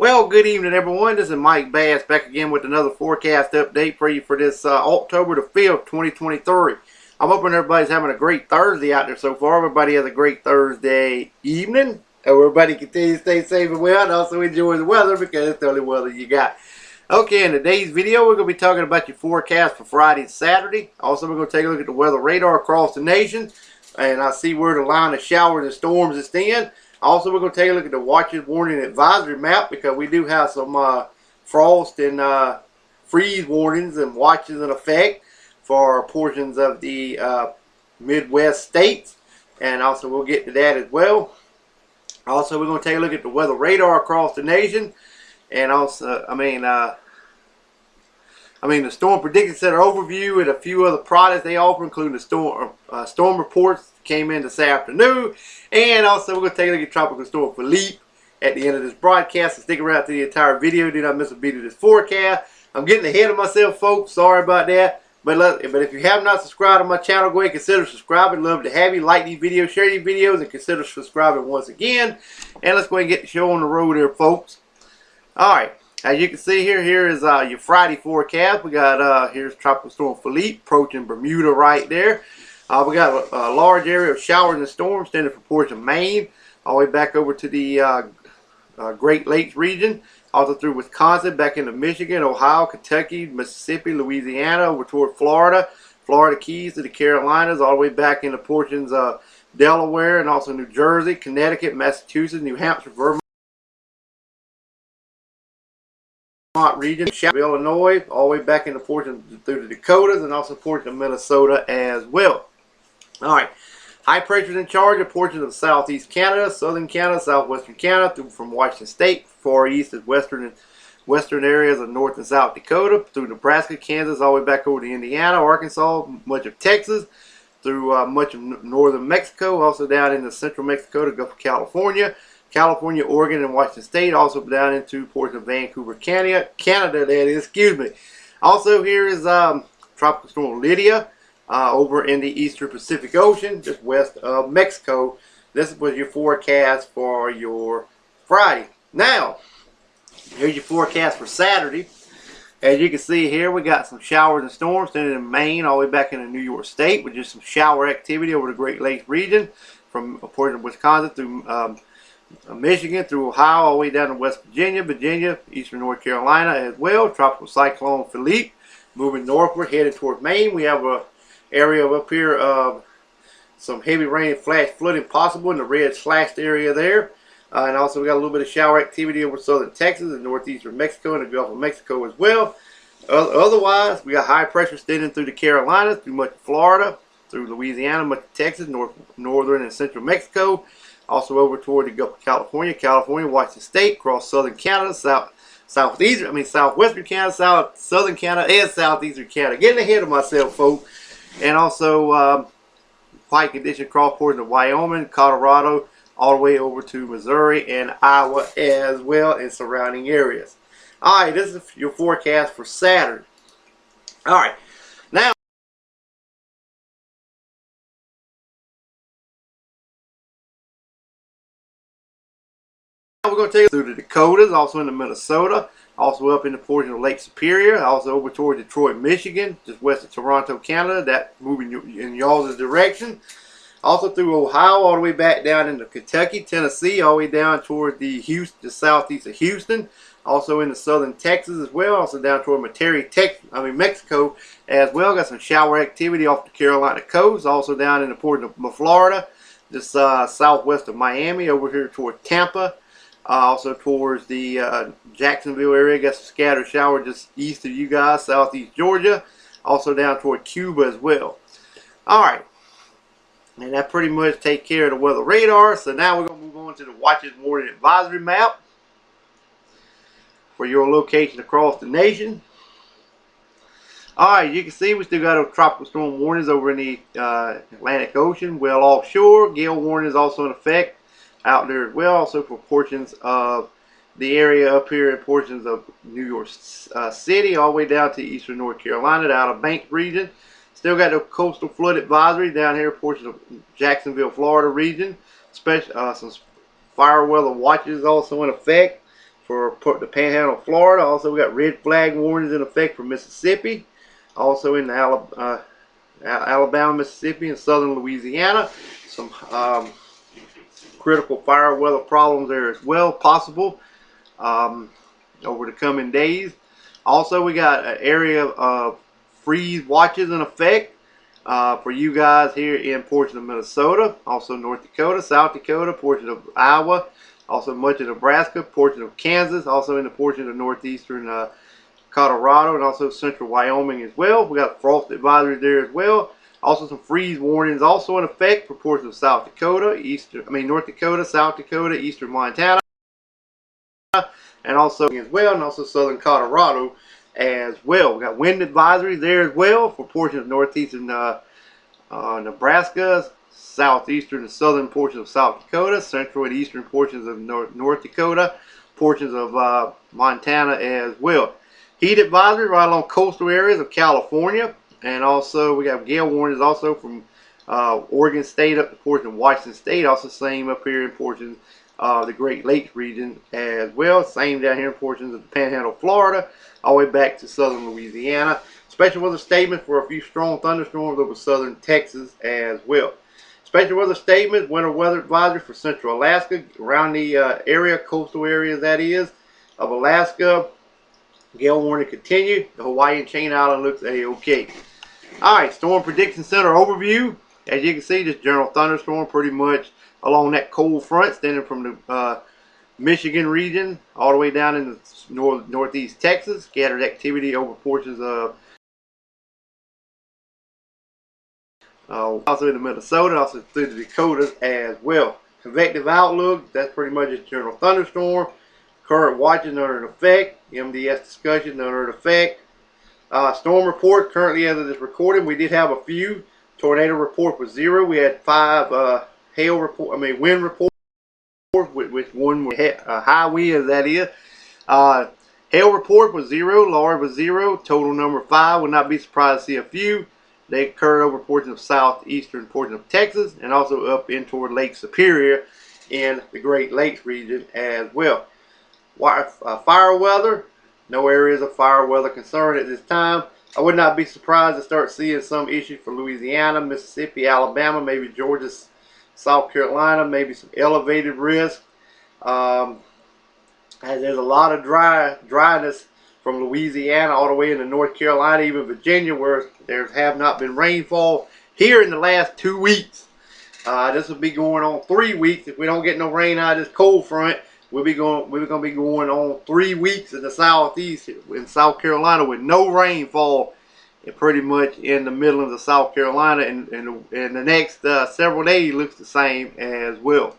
Well, good evening, everyone. This is Mike Bass back again with another forecast update for you for this October the 5th, 2023. I'm hoping everybody's having a great Thursday out there so far. Everybody has a great Thursday evening. Everybody continues to stay safe and well and also enjoy the weather because it's the only weather you got. Okay, in today's video, we're going to be talking about your forecast for Friday and Saturday. Also, we're going to take a look at the weather radar across the nation. And I see where the line of showers and storms is thin. Also, we're going to take a look at the watches, warning, and advisory map because we do have some frost and freeze warnings and watches in effect for portions of the Midwest states. And also, we'll get to that as well. Also, we're going to take a look at the weather radar across the nation. And also, the Storm Prediction Center overview and a few other products they offer, including the storm reports came in this afternoon. And also, we're going to take a look at Tropical Storm Philippe at the end of this broadcast. So stick around to the entire video. Do not miss a beat of this forecast. I'm getting ahead of myself, folks. Sorry about that. But if you have not subscribed to my channel, go ahead and consider subscribing. Love to have you. Like these videos, share these videos, and consider subscribing once again. And let's go ahead and get the show on the road here, folks. Alright, as you can see here is your Friday forecast. We got, here's Tropical Storm Philippe approaching Bermuda right there. We got a large area of showers and storms extended from portion of Maine all the way back over to the Great Lakes region, also through Wisconsin, back into Michigan, Ohio, Kentucky, Mississippi, Louisiana, over toward Florida, Florida Keys to the Carolinas, all the way back into portions of Delaware and also New Jersey, Connecticut, Massachusetts, New Hampshire, Vermont region, Illinois, all the way back into portions through the Dakotas and also portions of Minnesota as well. Alright, high pressures in charge of portions of southeast Canada, southern Canada, southwestern Canada, through from Washington State, far east as western areas of North and South Dakota, through Nebraska, Kansas, all the way back over to Indiana, Arkansas, much of Texas, through much of northern Mexico, also down into central Mexico to Gulf of California, Oregon, and Washington State, also down into portions of Vancouver, Canada, that is, excuse me. Also, here is Tropical Storm Lydia over in the eastern Pacific Ocean, just west of Mexico. This was your forecast for your Friday. Now, here's your forecast for Saturday. As you can see here, we got some showers and storms extended in Maine all the way back into New York State, with just some shower activity over the Great Lakes region, from a portion of Wisconsin through Michigan, through Ohio, all the way down to West Virginia, eastern North Carolina as well. Tropical Cyclone Philippe moving northward, headed toward Maine. We have a area up here of some heavy rain and flash flooding possible in the red slashed area there. And also we got a little bit of shower activity over southern Texas and northeastern Mexico and the Gulf of Mexico as well. Otherwise, we got high pressure extending through the Carolinas, through much of Florida, through Louisiana, much of Texas, northern and central Mexico. Also over toward the Gulf of California, Washington State, across southern Canada, southwestern Canada, southern Canada, and southeastern Canada. Getting ahead of myself, folks. And also quiet condition across portions of Wyoming, Colorado, all the way over to Missouri and Iowa as well, and surrounding areas. Alright, this is your forecast for Saturday. Alright, now we're going to take it through the Dakotas, also into Minnesota, also up in the portion of Lake Superior, also over toward Detroit, Michigan, just west of Toronto, Canada, that moving in y'all's direction. Also through Ohio, all the way back down into Kentucky, Tennessee, all the way down toward the southeast of Houston. Also into southern Texas as well. Also down toward Mexico as well. Got some shower activity off the Carolina coast. Also down in the port of Florida, just southwest of Miami, over here toward Tampa. Also towards the Jacksonville area. Got some scattered shower just east of you guys, southeast Georgia. Also down toward Cuba as well. Alright. And that pretty much takes care of the weather radar. So now we're going to move on to the watches, warning, advisory map for your location across the nation. Alright, you can see we still got those tropical storm warnings over in the Atlantic Ocean, well offshore. Gale warning is also in effect out there as well. Also for portions of the area up here in portions of New York City, all the way down to eastern North Carolina, the Outer Banks region. Still got the coastal flood advisory down here, portions of Jacksonville, Florida region. Some fire weather watches also in effect for the Panhandle of Florida. Also, we got red flag warnings in effect for Mississippi. Also in the Alabama, Mississippi, and southern Louisiana. Some critical fire weather problems there as well, possible over the coming days. Also, we got an area of freeze watches in effect for you guys here in portion of Minnesota, also North Dakota, South Dakota, portion of Iowa, also much of Nebraska, portion of Kansas, also in the portion of northeastern Colorado, and also central Wyoming as well. We got frost advisories there as well. Also some freeze warnings also in effect for portions of South Dakota, North Dakota, South Dakota, eastern Montana, and also as well, and also southern Colorado as well. We got wind advisories there as well for portions of northeastern Nebraska, southeastern and southern portions of South Dakota, central and eastern portions of North Dakota, portions of Montana as well. Heat advisory right along coastal areas of California, and also we got gale warnings also from Oregon State up to portion of Washington State. Also same up here in portions of the Great Lakes region as well. Same down here in portions of the Panhandle of Florida, all the way back to southern Louisiana. Special weather statement for a few strong thunderstorms over southern Texas as well. Special weather statement, winter weather advisory for central Alaska, around the area, coastal areas that is, of Alaska. Gale warning continue. The Hawaiian chain island looks a-okay. Alright, Storm Prediction Center overview. As you can see, this general thunderstorm pretty much along that cold front, standing from the Michigan region all the way down into northeast Texas. Scattered activity over portions of also in Minnesota, also through the Dakotas as well. Convective outlook, that's pretty much a general thunderstorm. Current watches under in effect. MDS discussion under in effect. Storm report currently as of this recording, we did have a few. Tornado report was 0. We had 5 wind reports, which one was high wind, that is. Hail report was 0. Large was 0. Total number 5. Would not be surprised to see a few. They occurred over portions of southeastern portion of Texas and also up in toward Lake Superior in the Great Lakes region as well. Fire weather, no areas of fire weather concern at this time. I would not be surprised to start seeing some issues for Louisiana, Mississippi, Alabama, maybe Georgia, South Carolina, maybe some elevated risk. As there's a lot of dryness from Louisiana all the way into North Carolina, even Virginia, where there have not been rainfall here in the last 2 weeks. This will be going on 3 weeks if we don't get no rain out of this cold front. We're going to be going on 3 weeks in the southeast in South Carolina with no rainfall, and pretty much in the middle of the South Carolina, and the next several days looks the same as well.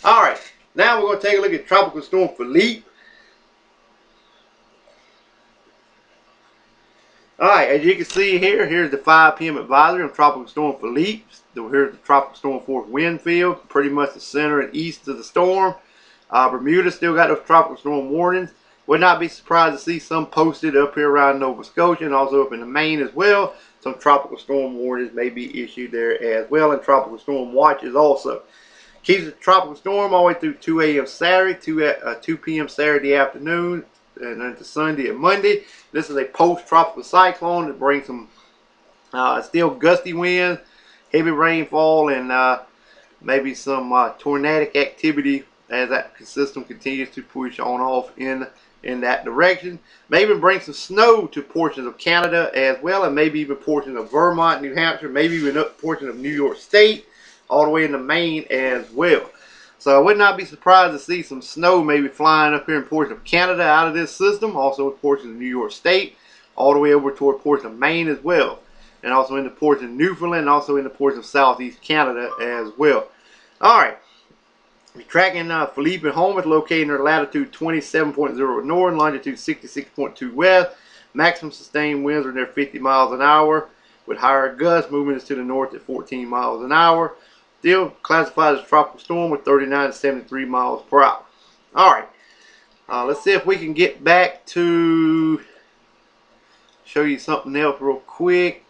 All right, now we're going to take a look at Tropical Storm Philippe. Alright, as you can see here, here's the 5 p.m. advisory on Tropical Storm Philippe. Here's the Tropical Storm Force wind field, pretty much the center and east of the storm. Bermuda still got those tropical storm warnings. Would not be surprised to see some posted up here around Nova Scotia and also up in the Maine as well. Some tropical storm warnings may be issued there as well, and tropical storm watches also. Keeps the tropical storm all the way through 2 a.m. Saturday, 2 p.m. Saturday afternoon, and into Sunday and Monday. This is a post-tropical cyclone that brings some still gusty winds, heavy rainfall, and maybe some tornadic activity as that system continues to push on off in that direction. May even bring some snow to portions of Canada as well, and maybe even portions of Vermont, New Hampshire, maybe even up portions of New York State, all the way into Maine as well. So I would not be surprised to see some snow maybe flying up here in portions of Canada out of this system, also in portions of New York State, all the way over toward portions of Maine as well, and also in the portions of Newfoundland, and also in the portions of southeast Canada as well. All right. We're tracking Philippe at home. It's located near latitude 27.0 north, longitude 66.2 west. Maximum sustained winds are near 50 miles an hour, with higher gusts moving us to the north at 14 miles an hour. Still classified as a tropical storm with 39 to 73 miles per hour. All right, let's see if we can get back to show you something else real quick.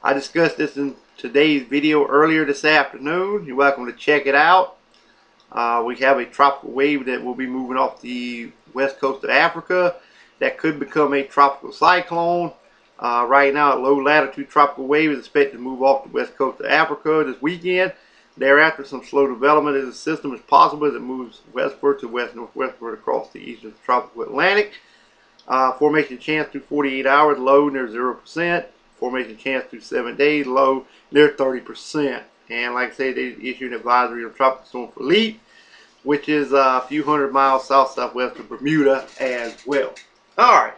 I discussed this in today's video earlier this afternoon. You're welcome to check it out. We have a tropical wave that will be moving off the west coast of Africa that could become a tropical cyclone. Right now, a low latitude tropical wave is expected to move off the west coast of Africa this weekend. Thereafter, some slow development of the system is possible as it moves westward to west-northwestward across the eastern tropical Atlantic. Formation chance through 48 hours, low near 0%. Formation chance through 7 days, low near 30%. And like I said, they issued an advisory on Tropical Storm Philippe, which is a few hundred miles south-southwest of Bermuda as well. Alright,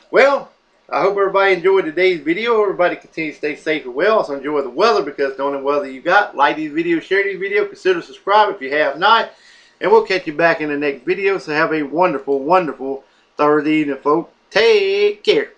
well, I hope everybody enjoyed today's video. Everybody continue to stay safe and well. Also enjoy the weather, because the only weather you got. Like these videos, share these videos, consider subscribe if you have not. And we'll catch you back in the next video. So have a wonderful, wonderful Thursday evening, folks. Take care.